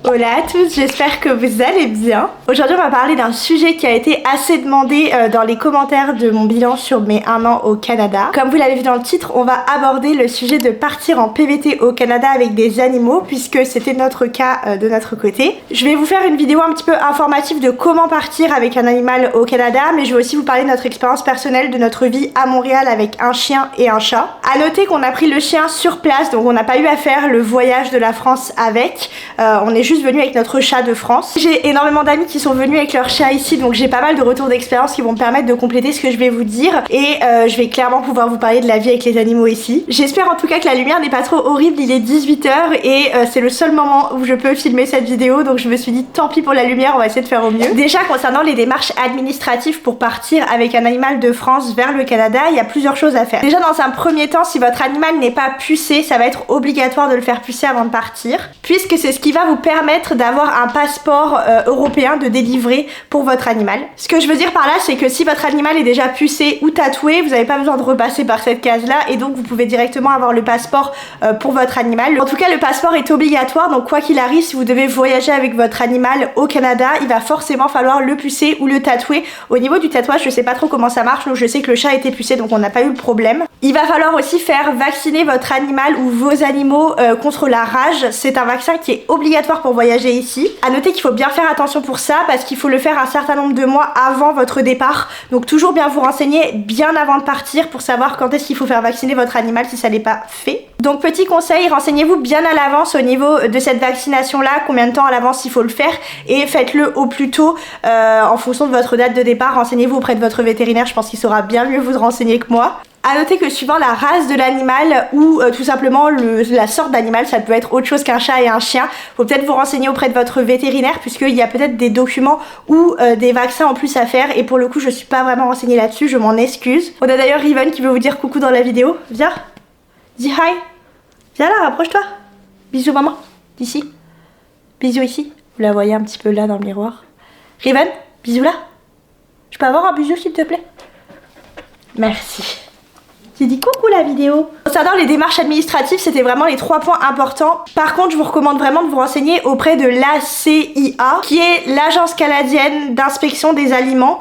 Hola à tous, j'espère que vous allez bien. Aujourd'hui on va parler d'un sujet qui a été assez demandé dans les commentaires de mon bilan sur mes 1 an au Canada. Comme vous l'avez vu dans le titre, on va aborder le sujet de partir en PVT au Canada avec des animaux puisque c'était notre cas de notre côté. Je vais vous faire une vidéo un petit peu informative de comment partir avec un animal au Canada, mais je vais aussi vous parler de notre expérience personnelle, de notre vie à Montréal avec un chien et un chat. À noter qu'on a pris le chien sur place, donc on n'a pas eu à faire le voyage de la France avec. On est juste venu avec notre chat de France. J'ai énormément d'amis qui sont venus avec leur chat ici, donc j'ai pas mal de retours d'expérience qui vont me permettre de compléter ce que je vais vous dire et je vais clairement pouvoir vous parler de la vie avec les animaux ici. J'espère en tout cas que la lumière n'est pas trop horrible, il est 18 h et c'est le seul moment où je peux filmer cette vidéo, donc je me suis dit tant pis pour la lumière, on va essayer de faire au mieux. Déjà concernant les démarches administratives pour partir avec un animal de France vers le Canada, il y a plusieurs choses à faire. Déjà dans un premier temps, si votre animal n'est pas pucé, ça va être obligatoire de le faire pucer avant de partir, puisque c'est ce qui va vous permettre d'avoir un passeport européen de délivrer pour votre animal. Ce que je veux dire par là, c'est que si votre animal est déjà pucé ou tatoué, vous n'avez pas besoin de repasser par cette case-là et donc vous pouvez directement avoir le passeport pour votre animal. En tout cas, le passeport est obligatoire, donc quoi qu'il arrive, si vous devez voyager avec votre animal au Canada, il va forcément falloir le pucer ou le tatouer. Au niveau du tatouage, je sais pas trop comment ça marche, donc je sais que le chat a été pucé, donc on n'a pas eu le problème. Il va falloir aussi faire vacciner votre animal ou vos animaux contre la rage. C'est un vaccin qui est obligatoire pour voyager ici. À noter qu'il faut bien faire attention pour ça parce qu'il faut le faire un certain nombre de mois avant votre départ. Donc toujours bien vous renseigner bien avant de partir pour savoir quand est-ce qu'il faut faire vacciner votre animal si ça n'est pas fait. Donc petit conseil, renseignez-vous bien à l'avance au niveau de cette vaccination là, combien de temps à l'avance il faut le faire et faites-le au plus tôt en fonction de votre date de départ. Renseignez-vous auprès de votre vétérinaire, je pense qu'il saura bien mieux vous renseigner que moi. A noter que suivant la race de l'animal ou tout simplement la sorte d'animal, ça peut être autre chose qu'un chat et un chien, faut peut-être vous renseigner auprès de votre vétérinaire puisqu'il y a peut-être des documents ou des vaccins en plus à faire et pour le coup je suis pas vraiment renseignée là-dessus, je m'en excuse. On a d'ailleurs Riven qui veut vous dire coucou dans la vidéo, viens, dis hi, viens là, rapproche-toi, bisous maman, d'ici, bisous ici, vous la voyez un petit peu là dans le miroir. Riven, bisous là, je peux avoir un bisou s'il te plaît? Merci. J'ai dit coucou la vidéo. Concernant les démarches administratives, c'était vraiment les 3 points importants. Par contre, je vous recommande vraiment de vous renseigner auprès de l'ACIA, qui est l'Agence canadienne d'inspection des aliments,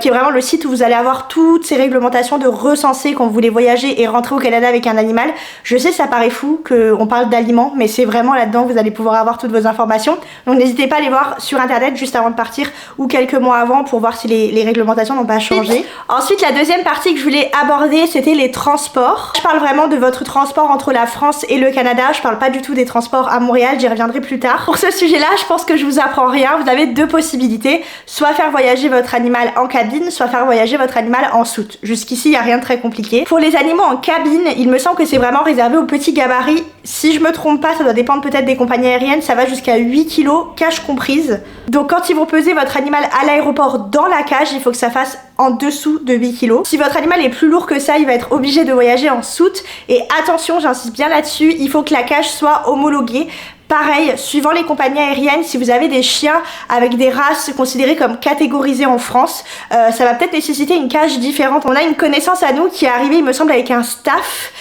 qui est vraiment le site où vous allez avoir toutes ces réglementations de recenser quand vous voulez voyager et rentrer au Canada avec un animal. Je sais, ça paraît fou qu'on parle d'aliments, mais c'est vraiment là-dedans que vous allez pouvoir avoir toutes vos informations. Donc n'hésitez pas à aller voir sur internet juste avant de partir ou quelques mois avant pour voir si les réglementations n'ont pas changé. Ensuite, la deuxième partie que je voulais aborder, c'était les transports. Je parle vraiment de votre transport entre la France et le Canada, je parle pas du tout des transports à Montréal, j'y reviendrai plus tard. Pour ce sujet là, je pense que je vous apprends rien, vous avez 2 possibilités, soit faire voyager votre animal en cabine, soit faire voyager votre animal en soute. Jusqu'ici, il n'y a rien de très compliqué. Pour les animaux en cabine, il me semble que c'est vraiment réservé aux petits gabarits. Si je me trompe pas, ça doit dépendre peut-être des compagnies aériennes, ça va jusqu'à 8 kg, cage comprise. Donc quand ils vont peser votre animal à l'aéroport dans la cage, il faut que ça fasse en dessous de 8 kg. Si votre animal est plus lourd que ça, il va être obligé de voyager en soute. Et attention, j'insiste bien là-dessus, il faut que la cage soit homologuée. Pareil, suivant les compagnies aériennes, si vous avez des chiens avec des races considérées comme catégorisées en France, ça va peut-être nécessiter une cage différente. On a une connaissance à nous qui est arrivée, il me semble, avec un staff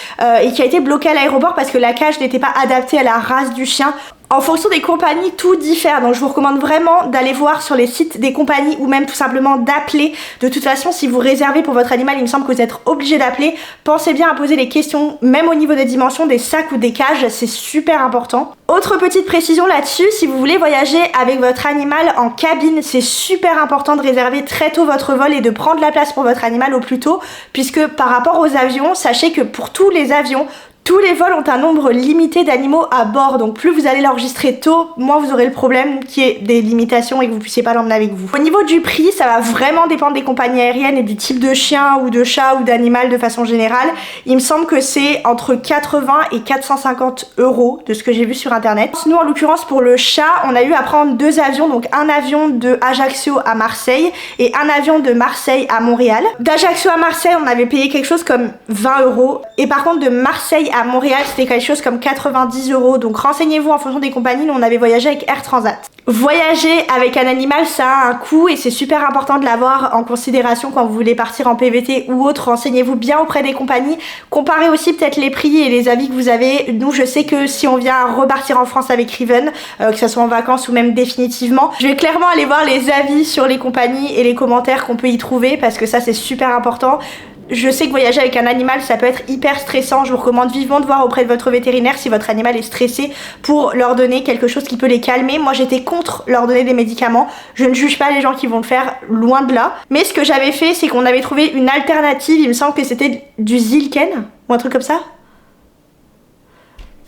et qui a été bloqué à l'aéroport parce que la cage n'était pas adaptée à la race du chien. En fonction des compagnies, tout diffère, donc je vous recommande vraiment d'aller voir sur les sites des compagnies ou même tout simplement d'appeler. De toute façon, si vous réservez pour votre animal, il me semble que vous êtes obligé d'appeler. Pensez bien à poser les questions, même au niveau des dimensions des sacs ou des cages, c'est super important. Autre petite précision là-dessus, si vous voulez voyager avec votre animal en cabine, c'est super important de réserver très tôt votre vol et de prendre la place pour votre animal au plus tôt, puisque par rapport aux avions, sachez que pour tous les avions, tous les vols ont un nombre limité d'animaux à bord, donc plus vous allez l'enregistrer tôt, moins vous aurez le problème qu'il y ait des limitations et que vous puissiez pas l'emmener avec vous. Au niveau du prix, ça va vraiment dépendre des compagnies aériennes et du type de chien ou de chat ou d'animal de façon générale. Il me semble que c'est entre 80 et 450 € de ce que j'ai vu sur internet. Nous en l'occurrence pour le chat, on a eu à prendre 2 avions, donc un avion de Ajaccio à Marseille et un avion de Marseille à Montréal. D'Ajaccio à Marseille, on avait payé quelque chose comme 20 € et par contre de Marseille Marseille à Montréal, c'était quelque chose comme 90 €. Donc renseignez-vous en fonction des compagnies. Nous, on avait voyagé avec Air Transat. Voyager avec un animal, ça a un coût et c'est super important de l'avoir en considération quand vous voulez partir en PVT ou autre. Renseignez-vous bien auprès des compagnies. Comparez aussi peut-être les prix et les avis que vous avez. Nous, je sais que si on vient repartir en France avec Riven, que ce soit en vacances ou même définitivement, je vais clairement aller voir les avis sur les compagnies et les commentaires qu'on peut y trouver parce que ça, c'est super important. Je sais que voyager avec un animal, ça peut être hyper stressant. Je vous recommande vivement de voir auprès de votre vétérinaire si votre animal est stressé pour leur donner quelque chose qui peut les calmer. Moi, j'étais contre leur donner des médicaments. Je ne juge pas les gens qui vont le faire, loin de là. Mais ce que j'avais fait, c'est qu'on avait trouvé une alternative. Il me semble que c'était du Zilken ou un truc comme ça.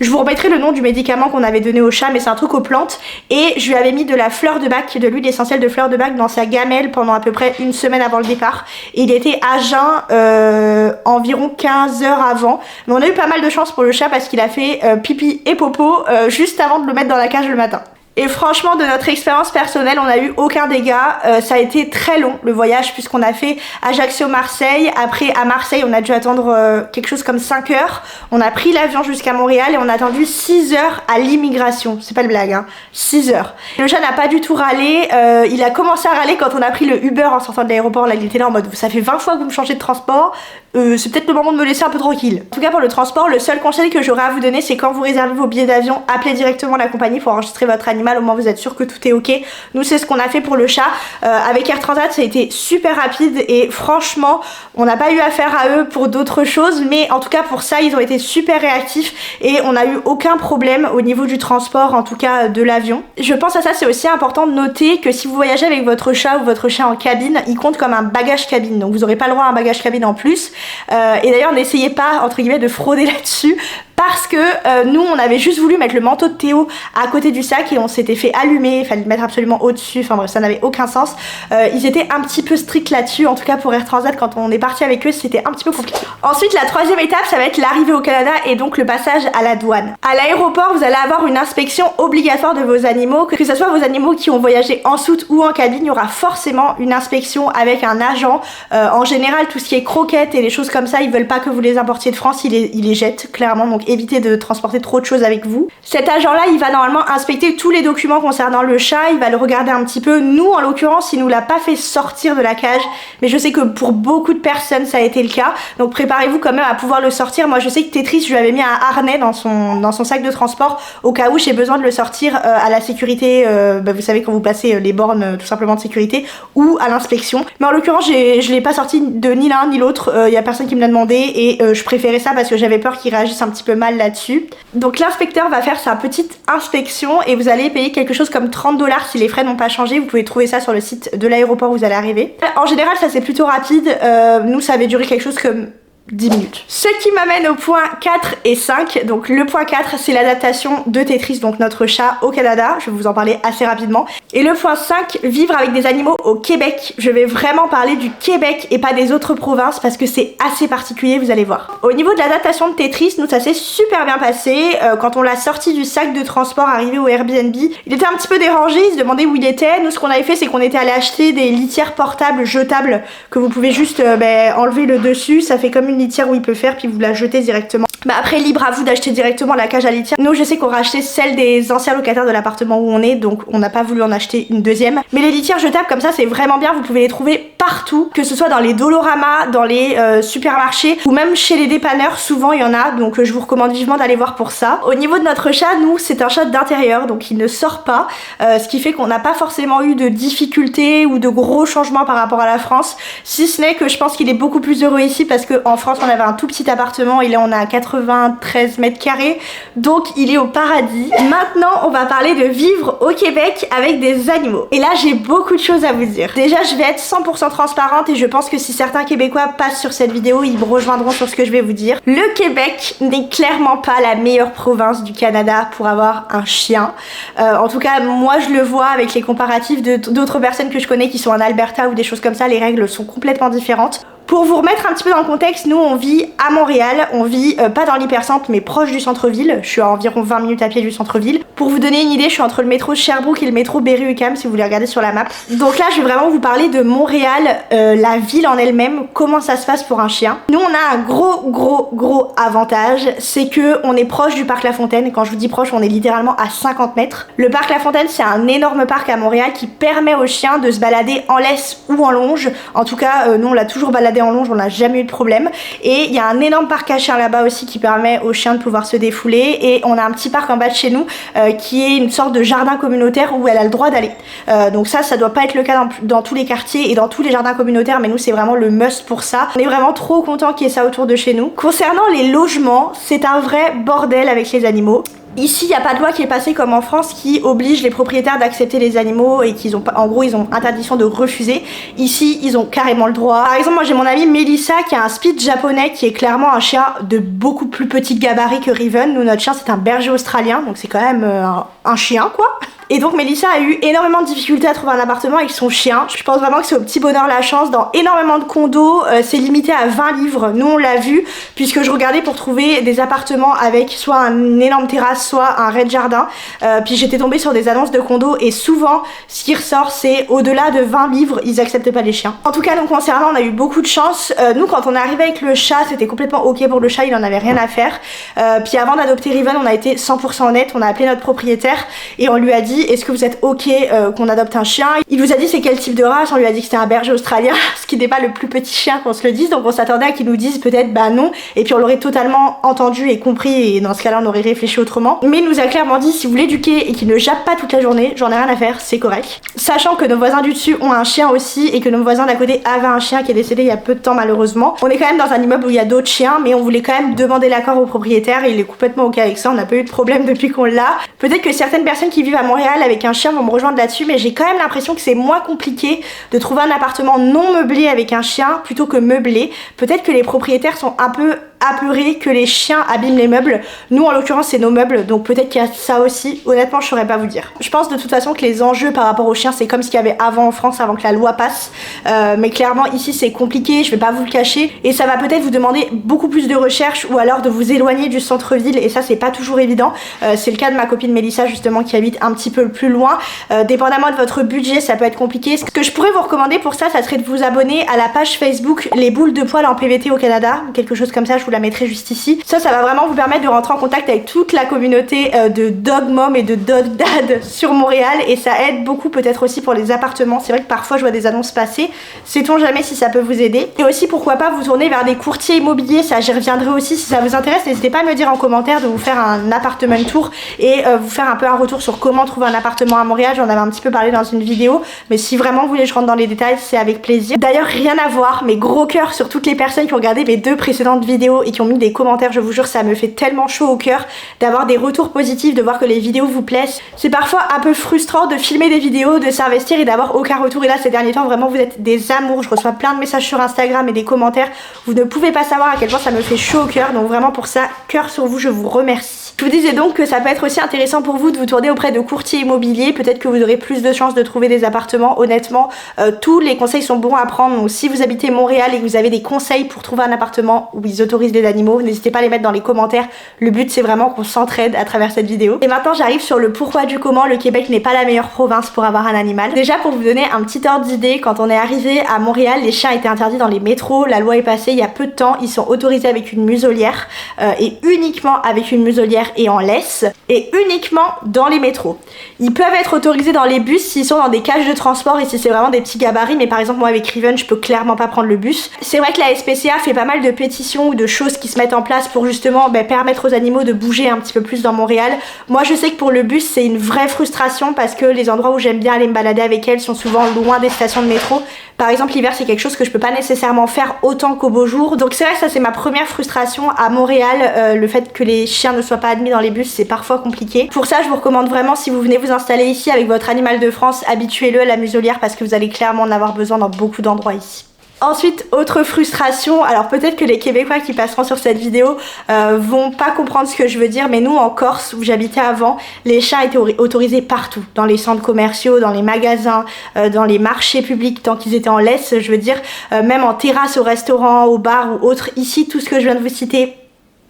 Je vous remettrai le nom du médicament qu'on avait donné au chat, mais c'est un truc aux plantes. Et je lui avais mis de la fleur de bac, de l'huile essentielle de fleur de bac dans sa gamelle pendant à peu près une semaine avant le départ. Et il était à jeun environ 15 heures avant. Mais on a eu pas mal de chance pour le chat parce qu'il a fait pipi et popo juste avant de le mettre dans la cage le matin. Et franchement, de notre expérience personnelle, on n'a eu aucun dégât. Ça a été très long le voyage puisqu'on a fait Ajaccio-Marseille. Après, à Marseille, on a dû attendre quelque chose comme 5 heures. On a pris l'avion jusqu'à Montréal et on a attendu 6 heures à l'immigration. C'est pas une blague, hein. 6 heures. Le chat n'a pas du tout râlé. Il a commencé à râler quand on a pris le Uber en sortant de l'aéroport. Là, il était là en mode, ça fait 20 fois que vous me changez de transport. C'est peut-être le moment de me laisser un peu tranquille. En tout cas, pour le transport, le seul conseil que j'aurais à vous donner, c'est quand vous réservez vos billets d'avion, appelez directement la compagnie pour enregistrer votre animal. Au moins, vous êtes sûr que tout est ok. Nous, c'est ce qu'on a fait pour le chat. Avec Air Transat, ça a été super rapide et franchement, on n'a pas eu affaire à eux pour d'autres choses, mais en tout cas, pour ça, ils ont été super réactifs et on n'a eu aucun problème au niveau du transport, en tout cas de l'avion. Je pense à ça, c'est aussi important de noter que si vous voyagez avec votre chat ou votre chat en cabine, il compte comme un bagage cabine. Donc, vous n'aurez pas le droit à un bagage cabine en plus. Et d'ailleurs, n'essayez pas, entre guillemets, de frauder là-dessus. Parce que nous, on avait juste voulu mettre le manteau de Théo à côté du sac et on s'était fait allumer, il fallait le mettre absolument au-dessus, enfin bref, ça n'avait aucun sens. Ils étaient un petit peu stricts là-dessus, en tout cas pour Air Transat, quand on est parti avec eux, c'était un petit peu compliqué. Ensuite, la troisième étape, ça va être l'arrivée au Canada et donc le passage à la douane. À l'aéroport, vous allez avoir une inspection obligatoire de vos animaux, que ce soit vos animaux qui ont voyagé en soute ou en cabine, il y aura forcément une inspection avec un agent. En général, tout ce qui est croquettes et les choses comme ça, ils veulent pas que vous les importiez de France, ils les jettent clairement, donc évitez de transporter trop de choses avec vous. Cet agent-là, il va normalement inspecter tous les documents concernant le chat, il va le regarder un petit peu. Nous, en l'occurrence, il nous l'a pas fait sortir de la cage, mais je sais que pour beaucoup de personnes, ça a été le cas. Donc préparez-vous quand même à pouvoir le sortir. Moi, je sais que Tetris, je lui avais mis un harnais dans son sac de transport au cas où j'ai besoin de le sortir à la sécurité. Vous savez, quand vous passez les bornes tout simplement de sécurité ou à l'inspection. Mais en l'occurrence, je l'ai pas sorti de ni l'un ni l'autre. Il y a personne qui me l'a demandé et je préférais ça parce que j'avais peur qu'il réagisse un petit peu mal là-dessus. Donc l'inspecteur va faire sa petite inspection et vous allez payer quelque chose comme 30 $ si les frais n'ont pas changé. Vous pouvez trouver ça sur le site de l'aéroport où vous allez arriver. En général, ça c'est plutôt rapide. Nous, ça avait duré quelque chose comme 10 minutes. Ce qui m'amène au point 4 et 5. Donc le point 4, c'est l'adaptation de Tetris, donc notre chat au Canada. Je vais vous en parler assez rapidement. Et le point 5, vivre avec des animaux au Québec. Je vais vraiment parler du Québec et pas des autres provinces parce que c'est assez particulier, vous allez voir. Au niveau de l'adaptation de Tetris, nous ça s'est super bien passé. Quand on l'a sorti du sac de transport arrivé au Airbnb, il était un petit peu dérangé, il se demandait où il était. Nous ce qu'on avait fait, c'est qu'on était allé acheter des litières portables jetables que vous pouvez juste enlever le dessus. Ça fait comme une litière où il peut faire puis vous la jetez directement. Bah après, libre à vous d'acheter directement la cage à litière. Nous, je sais qu'on rachetait celle des anciens locataires de l'appartement où on est, donc on n'a pas voulu en acheter une deuxième. Mais les litières jetables comme ça, c'est vraiment bien. Vous pouvez les trouver partout, que ce soit dans les Dolorama, dans les supermarchés ou même chez les dépanneurs. Souvent, il y en a, donc je vous recommande vivement d'aller voir pour ça. Au niveau de notre chat, nous, c'est un chat d'intérieur, donc il ne sort pas, ce qui fait qu'on n'a pas forcément eu de difficultés ou de gros changements par rapport à la France. Si ce n'est que je pense qu'il est beaucoup plus heureux ici parce qu'en France, on avait un tout petit appartement et là, on a 93 mètres carrés, donc il est au paradis. Maintenant, on va parler de vivre au Québec avec des animaux. Et là, j'ai beaucoup de choses à vous dire. Déjà, je vais être 100% transparente et je pense que si certains Québécois passent sur cette vidéo, ils me rejoindront sur ce que je vais vous dire. Le Québec n'est clairement pas la meilleure province du Canada pour avoir un chien. En tout cas, moi, je le vois avec les comparatifs d'autres personnes que je connais qui sont en Alberta ou des choses comme ça, les règles sont complètement différentes. Pour vous remettre un petit peu dans le contexte, nous on vit à Montréal, on vit pas dans l'hypercentre mais proche du centre-ville. Je suis à environ 20 minutes à pied du centre-ville. Pour vous donner une idée, je suis entre le métro Sherbrooke et le métro Berry-UQAM si vous voulez regarder sur la map. Donc là je vais vraiment vous parler de Montréal, la ville en elle-même, comment ça se passe pour un chien. Nous on a un gros avantage, c'est que on est proche du parc La Fontaine. Quand je vous dis proche, on est littéralement à 50 mètres. Le parc La Fontaine c'est un énorme parc à Montréal qui permet aux chiens de se balader en laisse ou en longe. En tout cas, nous on l'a toujours baladé en longe, on n'a jamais eu de problème. Et il y a un énorme parc à chiens là-bas aussi qui permet aux chiens de pouvoir se défouler. Et on a un petit parc en bas de chez nous qui est une sorte de jardin communautaire où elle a le droit d'aller. Donc ça doit pas être le cas dans tous les quartiers et dans tous les jardins communautaires, mais nous c'est vraiment le must pour ça. On est vraiment trop content qu'il y ait ça autour de chez nous. Concernant les logements, c'est un vrai bordel avec les animaux. Ici, il n'y a pas de loi qui est passée comme en France qui oblige les propriétaires d'accepter les animaux et qu'ils ont en gros ils ont interdiction de refuser. Ici, ils ont carrément le droit. Par exemple, moi j'ai mon amie Mélissa qui a un Spitz japonais qui est clairement un chien de beaucoup plus petit gabarit que Riven. Nous, notre chien c'est un berger australien, donc c'est quand même un chien quoi. Et donc Mélissa a eu énormément de difficultés à trouver un appartement avec son chien. Je pense vraiment que c'est au petit bonheur la chance. Dans énormément de condos, c'est limité à 20 livres. Nous on l'a vu puisque je regardais pour trouver des appartements avec soit une énorme terrasse, soit un rez-de-jardin. Puis j'étais tombée sur des annonces de condos et souvent ce qui ressort c'est au-delà de 20 livres, ils acceptent pas les chiens. En tout cas nous concernant, on a eu beaucoup de chance. Nous quand on est arrivé avec le chat, c'était complètement ok pour le chat, il en avait rien à faire. Puis avant d'adopter Riven, on a été 100% honnête, on a appelé notre propriétaire et on lui a dit est-ce que vous êtes ok qu'on adopte un chien. Il nous a dit c'est quel type de race, on lui a dit que c'était un berger australien, ce qui n'est pas le plus petit chien qu'on se le dise, donc on s'attendait à qu'il nous dise peut-être bah non, et puis on l'aurait totalement entendu et compris, et dans ce cas là on aurait réfléchi autrement. Mais il nous a clairement dit si vous l'éduquez et qu'il ne jappe pas toute la journée, j'en ai rien à faire, c'est correct. Sachant que nos voisins du dessus ont un chien aussi et que nos voisins d'à côté avaient un chien qui est décédé il y a peu de temps malheureusement. On est quand même dans un immeuble où il y a d'autres chiens, mais on voulait quand même demander l'accord au propriétaire et il est complètement ok avec ça, on n'a pas eu de problème depuis qu'on l'a. Peut-être que certaines personnes qui vivent à Montréal avec un chien vont me rejoindre là-dessus, mais j'ai quand même l'impression que c'est moins compliqué de trouver un appartement non meublé avec un chien plutôt que meublé. Peut-être que les propriétaires sont un peu apeurés que les chiens abîment les meubles. Nous en l'occurrence c'est nos meubles, donc peut-être qu'il y a ça aussi. Honnêtement je saurais pas vous dire. Je pense de toute façon que les enjeux par rapport aux chiens c'est comme ce qu'il y avait avant en France, avant que la loi passe, mais clairement ici c'est compliqué, je vais pas vous le cacher, et ça va peut-être vous demander beaucoup plus de recherche ou alors de vous éloigner du centre-ville, et ça c'est pas toujours évident. C'est le cas de ma copine Mélissa justement qui habite un petit peu plus loin. Dépendamment de votre budget ça peut être compliqué. Ce que je pourrais vous recommander pour ça, ça serait de vous abonner à la page Facebook Les Boules de Poils en PVT au Canada, quelque chose comme ça, je vous la mettrai juste ici. Ça va vraiment vous permettre de rentrer en contact avec toute la communauté de dog mom et de dog dad sur Montréal, et ça aide beaucoup peut-être aussi pour les appartements. C'est vrai que parfois je vois des annonces passer, sait-on jamais si ça peut vous aider. Et aussi pourquoi pas vous tourner vers des courtiers immobiliers, ça j'y reviendrai aussi si ça vous intéresse. N'hésitez pas à me dire en commentaire de vous faire un appartement tour et vous faire un peu un retour sur comment trouver un appartement à Montréal. J'en avais un petit peu parlé dans une vidéo, mais si vraiment vous voulez que je rentre dans les détails, c'est avec plaisir. D'ailleurs rien à voir, mais gros cœur sur toutes les personnes qui ont regardé mes 2 précédentes vidéos et qui ont mis des commentaires, je vous jure ça me fait tellement chaud au cœur d'avoir des retours positifs, de voir que les vidéos vous plaisent. C'est parfois un peu frustrant de filmer des vidéos, de s'investir et d'avoir aucun retour, et là ces derniers temps vraiment vous êtes des amours, je reçois plein de messages sur Instagram et des commentaires, vous ne pouvez pas savoir à quel point ça me fait chaud au cœur, donc vraiment pour ça, cœur sur vous, je vous remercie. Je vous disais donc que ça peut être aussi intéressant pour vous de vous tourner auprès de courtiers immobiliers, peut-être que vous aurez plus de chances de trouver des appartements. Honnêtement, tous les conseils sont bons à prendre, donc si vous habitez Montréal et que vous avez des conseils pour trouver un appartement où ils autorisent des animaux, n'hésitez pas à les mettre dans les commentaires. Le but c'est vraiment qu'on s'entraide à travers cette vidéo. Et maintenant j'arrive sur le pourquoi du comment le Québec n'est pas la meilleure province pour avoir un animal. Déjà pour vous donner un petit ordre d'idée, quand on est arrivé à Montréal, les chiens étaient interdits dans les métros, la loi est passée il y a peu de temps, ils sont autorisés avec une muselière et uniquement avec une muselière et en laisse, et uniquement dans les métros. Ils peuvent être autorisés dans les bus s'ils sont dans des cages de transport et si c'est vraiment des petits gabarits, mais par exemple moi avec Riven je peux clairement pas prendre le bus. C'est vrai que la SPCA fait pas mal de pétitions ou de choses qui se mettent en place pour justement permettre aux animaux de bouger un petit peu plus dans Montréal. Moi je sais que pour le bus c'est une vraie frustration parce que les endroits où j'aime bien aller me balader avec elles sont souvent loin des stations de métro. Par exemple l'hiver c'est quelque chose que je peux pas nécessairement faire autant qu'au beau jour, donc c'est vrai que ça c'est ma première frustration à Montréal, le fait que les chiens ne soient pas admis dans les bus c'est parfois compliqué. Pour ça je vous recommande vraiment, si vous venez vous installer ici avec votre animal de France, habituez-le à la muselière parce que vous allez clairement en avoir besoin dans beaucoup d'endroits ici. Ensuite, autre frustration, alors peut-être que les Québécois qui passeront sur cette vidéo vont pas comprendre ce que je veux dire, mais nous en Corse où j'habitais avant, les chats étaient autorisés partout, dans les centres commerciaux, dans les magasins, dans les marchés publics, tant qu'ils étaient en laisse, je veux dire, même en terrasse, au restaurant, au bar ou autre. Ici, tout ce que je viens de vous citer,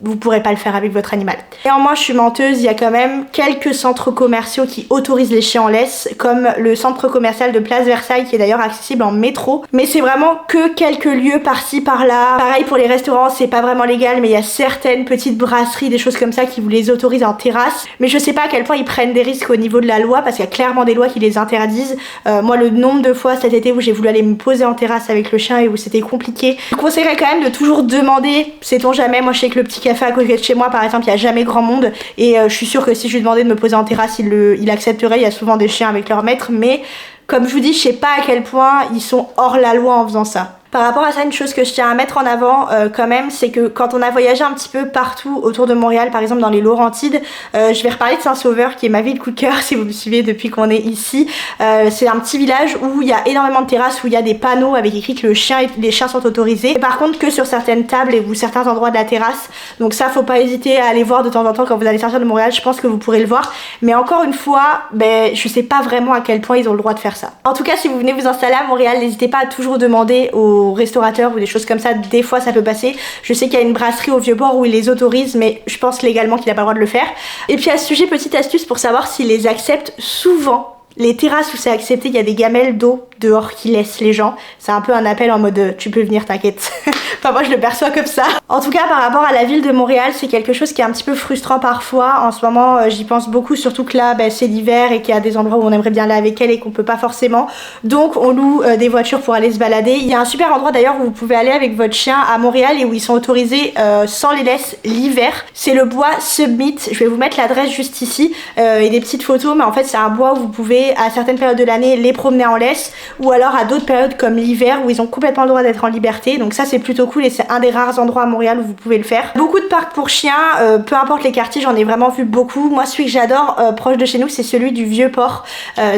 vous pourrez pas le faire avec votre animal. Néanmoins, je suis menteuse, il y a quand même quelques centres commerciaux qui autorisent les chiens en laisse, comme le centre commercial de Place Versailles qui est d'ailleurs accessible en métro. Mais c'est vraiment que quelques lieux par-ci par-là. Pareil pour les restaurants, c'est pas vraiment légal, mais il y a certaines petites brasseries, des choses comme ça qui vous les autorisent en terrasse. Mais je sais pas à quel point ils prennent des risques au niveau de la loi, parce qu'il y a clairement des lois qui les interdisent. Moi, le nombre de fois cet été où j'ai voulu aller me poser en terrasse avec le chien et où c'était compliqué, je vous conseillerais quand même de toujours demander, sait-on jamais. Moi je sais que le petit café à côté de chez moi par exemple, il n'y a jamais grand monde et je suis sûre que si je lui demandais de me poser en terrasse, il accepterait. Il y a souvent des chiens avec leur maître, mais comme je vous dis, je sais pas à quel point ils sont hors la loi en faisant ça. Par rapport à ça, une chose que je tiens à mettre en avant quand même, c'est que quand on a voyagé un petit peu partout autour de Montréal, par exemple dans les Laurentides, je vais reparler de Saint-Sauveur qui est ma ville coup de cœur si vous me suivez depuis qu'on est ici. C'est un petit village où il y a énormément de terrasses, où il y a des panneaux avec écrit que les chiens sont autorisés. Et par contre que sur certaines tables ou certains endroits de la terrasse. Donc ça, faut pas hésiter à aller voir de temps en temps quand vous allez sortir de Montréal, je pense que vous pourrez le voir. Mais encore une fois, je sais pas vraiment à quel point ils ont le droit de faire ça. En tout cas, si vous venez vous installer à Montréal, n'hésitez pas à toujours demander aux restaurateurs ou des choses comme ça, des fois ça peut passer. Je sais qu'il y a une brasserie au Vieux-Port où ils les autorisent, mais je pense légalement qu'il n'a pas le droit de le faire. Et puis à ce sujet, petite astuce pour savoir s'ils les acceptent, souvent les terrasses où c'est accepté, il y a des gamelles d'eau dehors qui laissent les gens. C'est un peu un appel en mode tu peux venir, t'inquiète. Enfin moi je le perçois comme ça. En tout cas par rapport à la ville de Montréal, c'est quelque chose qui est un petit peu frustrant parfois. En ce moment j'y pense beaucoup, surtout que là c'est l'hiver et qu'il y a des endroits où on aimerait bien aller avec elle et qu'on peut pas forcément. Donc on loue des voitures pour aller se balader. Il y a un super endroit d'ailleurs où vous pouvez aller avec votre chien à Montréal et où ils sont autorisés sans les laisses l'hiver. C'est le bois Summit. Je vais vous mettre l'adresse juste ici et des petites photos, mais en fait c'est un bois où vous pouvez à certaines périodes de l'année les promener en laisse, ou alors à d'autres périodes comme l'hiver où ils ont complètement le droit d'être en liberté. Donc ça c'est plutôt cool et c'est un des rares endroits à Montréal où vous pouvez le faire. Beaucoup de parcs pour chiens, peu importe les quartiers, j'en ai vraiment vu beaucoup. Moi celui que j'adore proche de chez nous, c'est celui du Vieux-Port.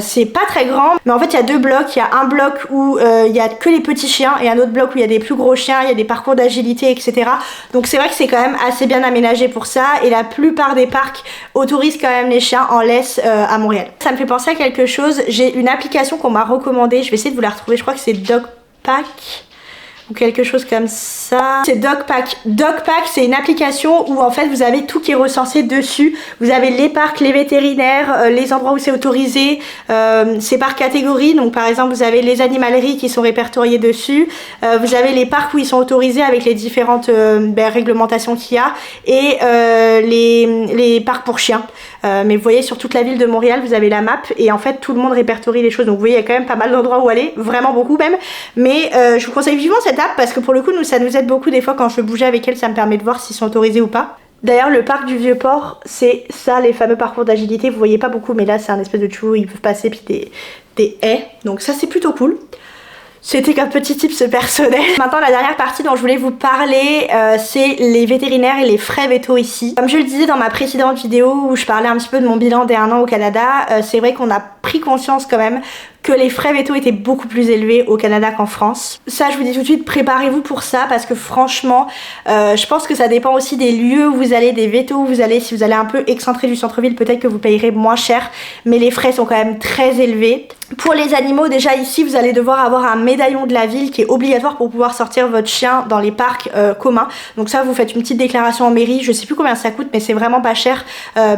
C'est pas très grand, mais en fait il y a deux blocs. Il y a un bloc où il y a que les petits chiens et un autre bloc où il y a des plus gros chiens, il y a des parcours d'agilité, etc. Donc c'est vrai que c'est quand même assez bien aménagé pour ça, et la plupart des parcs autorisent quand même les chiens en laisse à Montréal. Ça me fait penser à quelque chose, j'ai une application qu'on m'a recommandée, je vais essayer de vous la retrouver, je crois que c'est Dogpack ou quelque chose comme ça. C'est Dogpack. Dogpack, c'est une application où en fait vous avez tout qui est recensé dessus. Vous avez les parcs, les vétérinaires, les endroits où c'est autorisé, c'est par catégorie. Donc par exemple vous avez les animaleries qui sont répertoriées dessus, vous avez les parcs où ils sont autorisés avec les différentes réglementations qu'il y a, et les parcs pour chiens. Mais vous voyez sur toute la ville de Montréal vous avez la map et en fait tout le monde répertorie les choses. Donc vous voyez il y a quand même pas mal d'endroits où aller, vraiment beaucoup même. Mais je vous conseille vivement cette app parce que pour le coup ça nous aide beaucoup. Des fois quand je veux bouger avec elle, ça me permet de voir s'ils sont autorisés ou pas. D'ailleurs le parc du Vieux-Port, c'est ça, les fameux parcours d'agilité. Vous voyez pas beaucoup mais là c'est un espèce de tuyau, ils peuvent passer, puis des haies. Donc ça c'est plutôt cool. C'était qu'un petit tips personnel. Maintenant la dernière partie dont je voulais vous parler, c'est les vétérinaires et les frais vétos ici. Comme je le disais dans ma précédente vidéo où je parlais un petit peu de mon bilan des 1 an au Canada, c'est vrai qu'on a pris conscience quand même que les frais vétos étaient beaucoup plus élevés au Canada qu'en France. Ça je vous dis tout de suite, préparez-vous pour ça parce que franchement je pense que ça dépend aussi des lieux où vous allez, des vétos où vous allez. Si vous allez un peu excentré du centre-ville, peut-être que vous payerez moins cher, mais les frais sont quand même très élevés. Pour les animaux, déjà ici vous allez devoir avoir un médaillon de la ville qui est obligatoire pour pouvoir sortir votre chien dans les parcs communs. Donc ça vous faites une petite déclaration en mairie, je sais plus combien ça coûte mais c'est vraiment pas cher,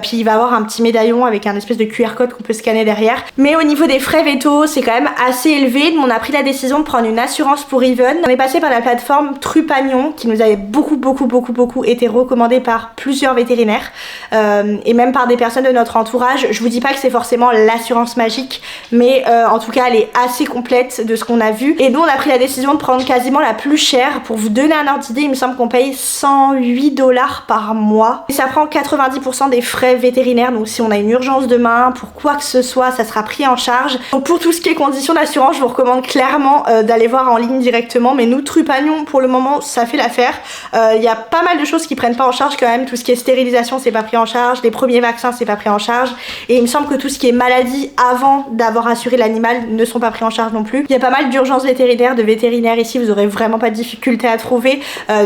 puis il va avoir un petit médaillon avec un espèce de QR code qu'on peut scanner derrière. Mais au niveau des frais vétos, c'est quand même assez élevé. On a pris la décision de prendre une assurance pour Even. On est passé par la plateforme Trupanion qui nous avait beaucoup été recommandée par plusieurs vétérinaires et même par des personnes de notre entourage. Je vous dis pas que c'est forcément l'assurance magique, mais en tout cas elle est assez complète de ce qu'on a vu. Et nous on a pris la décision de prendre quasiment la plus chère. Pour vous donner un ordre d'idée, il me semble qu'on paye 108 $ par mois. Et ça prend 90% des frais vétérinaires. Donc si on a une urgence demain, pour quoi que ce soit, ça sera pris en charge. Donc pour tout ce qui est conditions d'assurance, je vous recommande clairement d'aller voir en ligne directement, mais nous Trupanion pour le moment ça fait l'affaire. Il y a pas mal de choses qui prennent pas en charge quand même, tout ce qui est stérilisation c'est pas pris en charge, les premiers vaccins c'est pas pris en charge, et il me semble que tout ce qui est maladie avant d'avoir assuré l'animal ne sont pas pris en charge non plus. Il y a pas mal d'urgences vétérinaires, de vétérinaires ici, vous aurez vraiment pas de difficulté à trouver.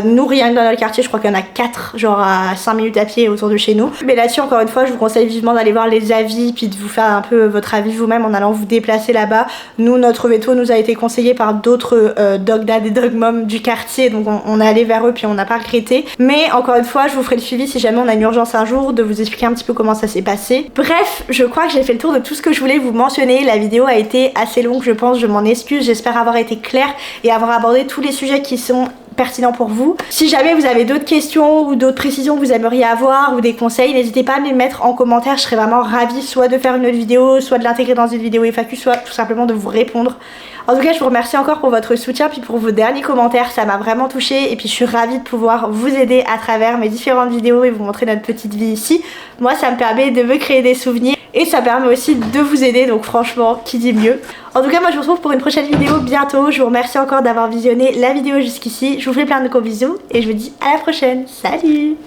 Nous rien que dans notre quartier je crois qu'il y en a 4 genre à 5 minutes à pied autour de chez nous. Mais là-dessus encore une fois je vous conseille vivement d'aller voir les avis puis de vous faire un peu votre avis vous-même en allant vous déplacer là-bas. Nous notre veto nous a été conseillé par d'autres dog dad et dog mom du quartier, donc on est allé vers eux puis on n'a pas regretté. Mais encore une fois je vous ferai le suivi si jamais on a une urgence un jour, de vous expliquer un petit peu comment ça s'est passé. Bref, je crois que j'ai fait le tour de tout ce que je voulais vous mentionner. La vidéo a été assez longue je pense, je m'en excuse, j'espère avoir été claire et avoir abordé tous les sujets qui sont pertinent pour vous. Si jamais vous avez d'autres questions ou d'autres précisions que vous aimeriez avoir ou des conseils, n'hésitez pas à me les mettre en commentaire, je serais vraiment ravie soit de faire une autre vidéo, soit de l'intégrer dans une vidéo FAQ, soit tout simplement de vous répondre. En tout cas je vous remercie encore pour votre soutien puis pour vos derniers commentaires, ça m'a vraiment touchée et puis je suis ravie de pouvoir vous aider à travers mes différentes vidéos et vous montrer notre petite vie ici. Moi ça me permet de me créer des souvenirs et ça permet aussi de vous aider, donc franchement qui dit mieux. En tout cas moi je vous retrouve pour une prochaine vidéo bientôt, je vous remercie encore d'avoir visionné la vidéo jusqu'ici, je vous fais plein de gros bisous et je vous dis à la prochaine, salut!